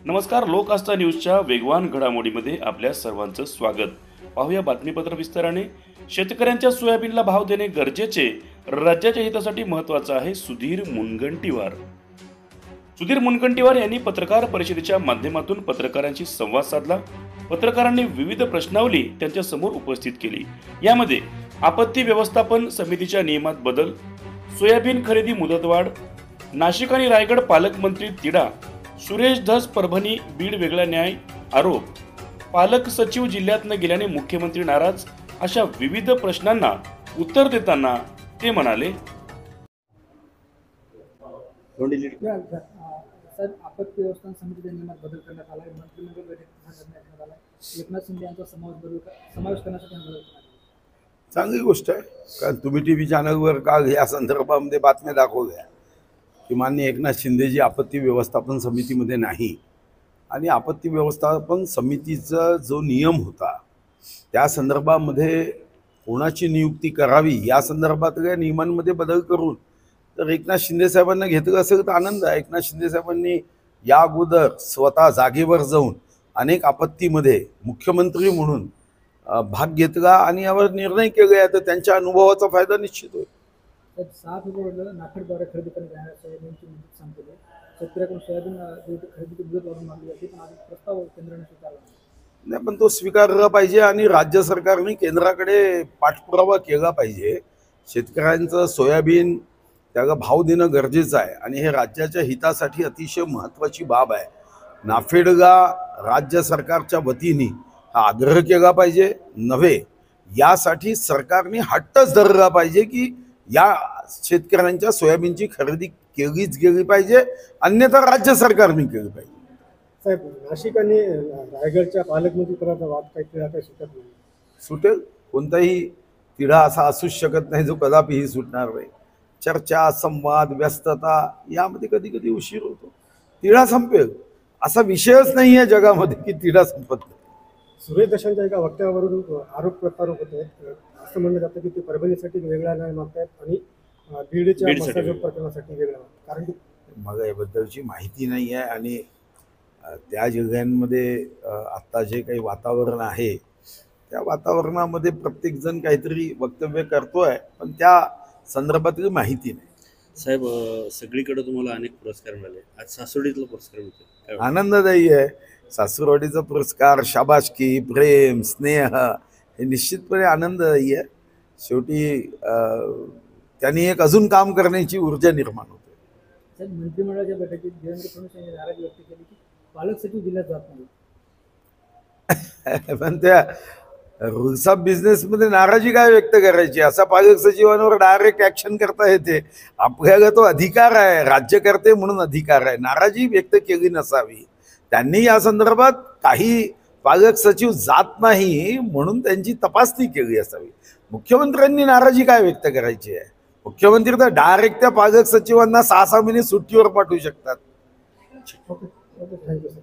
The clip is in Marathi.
नमस्कार, लोक आस्था न्यूजच्या वेगवान घडामोडीमध्ये आपल्या सर्वांचं स्वागत। पाहूया बातमीपत्र विस्ताराने। शेतकऱ्यांच्या सोयाबीनला भाव देणे गरजेचे, राज्याच्या हितासाठी महत्त्वाचं आहे। सुधीर मुनगंटीवार यांनी पत्रकार परिषदेच्या माध्यमातून पत्रकारांशी संवाद साधला। पत्रकारांनी विविध प्रश्नावली त्यांच्या समोर उपस्थित केली। यामध्ये आपत्ती व्यवस्थापन समितीच्या नियमात बदल, सोयाबीन खरेदी मुदतवाढ, नाशिक आणि रायगड पालकमंत्री तिढा, सुरेश धस परभणी बीड वेगळा न्याय आरोप, पालक सचिव जिल्ह्यात न गेल्याने मुख्यमंत्री नाराज, अशा विविध प्रश्नांना उत्तर देताना ते म्हणाले, सर, आपत्ती व्यवस्थापन समितीच्या नियमात बदल करण्यात आला आहे। मंत्रिमंडळ बैठकीत निर्णय घेण्यात आला आहे। एकनाथ शिंदे यांचा समावेश करण्यासाठी बदल करण्यात आला। चांगली गोष्ट आहे, कारण तुम्ही टीव्ही चॅनलवर का या संदर्भामध्ये बातम्या दाखवल्या की माननीय एकनाथ शिंदेजी आपत्ती व्यवस्थापन समितीमध्ये नाही, आणि आपत्ती व्यवस्थापन समितीचा जो नियम होता त्या संदर्भामध्ये कोणाची नियुक्ती करावी या संदर्भातल्या नियमांमध्ये बदल करून तर एकनाथ शिंदे साहेबांना घेतलं असेल तर आनंद आहे। एकनाथ शिंदे साहेबांनी या अगोदर स्वतः जागेवर जाऊन अनेक आपत्तीमध्ये मुख्यमंत्री म्हणून भाग घेतला आणि यावर निर्णय केले आहे, तर त्यांच्या अनुभवाचा फायदा निश्चित होईल। 7 फेब्रुवारीला नाफेडद्वारे खरेदी करण्यात येणाऱ्या सोयाबीनची मुदत संपली। शेतकऱ्याकडून सोयाबीन खरेदीची मुदत वाढवून मागली जाते, पण आज प्रस्ताव केंद्राने स्वीकारला नाही, पण तो स्वीकारला पाहिजे आणि राज्य सरकारने केंद्राकडे पाठपुरावा केला पाहिजे। शेतकऱ्यांचं सोयाबीन त्याला भाव देणं गरजेचं आहे आणि हे राज्याच्या हितासाठी अतिशय महत्त्वाची बाब आहे। नाफेडला राज्य सरकारच्या वतीने हा आग्रह केला पाहिजे नव्हे, यासाठी सरकारने हट्टच धरला पाहिजे की या शेतकऱ्यांच्या सोयाबीनची खरेदी केलीच गेली पाहिजे, अन्यथा राज्य सरकारने केली पाहिजे। साहेब, नाशिक आणि रायगडच्या पालकमंत्रीपदाचा वाद काही सुटत नाही। सुटेल, कोणताही तिढा असा असूच शकत नाही जो कदापिही सुटणार नाही। चर्चा, संवाद, व्यस्तता यामध्ये कधी कधी उशीर होतो, तिढा संपेल असा विषयच नाही आहे जगामध्ये की तिढा संपत नाही। सुरेश दशांच्या एका वक्तव्यावरून आरोप प्रत्यारोप होत आहेत। असं म्हणलं जातं की ते परभणीसाठी वेगळा न्याय मागतायत आणि बीडच्या मत्स्योद्योग प्रकरणासाठी वेगळा, कारण की मला याबद्दलची माहिती नाही आहे आणि त्या जिल्ह्यांमध्ये आत्ता जे काही वातावरण आहे त्या वातावरणामध्ये प्रत्येकजण काहीतरी वक्तव्य करतो आहे, पण त्या संदर्भातली माहिती नाही। साहेब, सगळीकडे तुम्हाला अनेक पुरस्कार मिळाले, आज सासवडीतला पुरस्कार मिळतो, आनंददायी आहे। सासुरवाडीचा पुरस्कार, शाबासकी, प्रेम, स्नेह हे निश्चितपणे आनंददायी आहे। शेवटी त्यांनी एक अजून काम करण्याची ऊर्जा निर्माण होते। साहेब, मंत्रिमंडळाच्या बैठकीत देवेंद्र फडणवीस यांनी नाराजी व्यक्त केली की पालक सचिव जिल्ह्यात जात नाही। पण त्या रूल्स ऑफ बिझनेसमध्ये नाराजी काय व्यक्त करायची? असा पालक सचिवांवर डायरेक्ट ॲक्शन करता येते। आपल्याला तो अधिकार आहे, राज्यकर्ते म्हणून अधिकार आहे, नाराजी व्यक्त केली नसावी। त्यांनी या संदर्भात काही पालक सचिव जात नाही म्हणून त्यांची तपासणी केली असावी। मुख्यमंत्र्यांनी नाराजी काय व्यक्त करायची आहे? मुख्यमंत्री तर डायरेक्ट त्या पालक सचिवांना 6 महिने सुट्टीवर पाठवू शकतात। Thank you sir.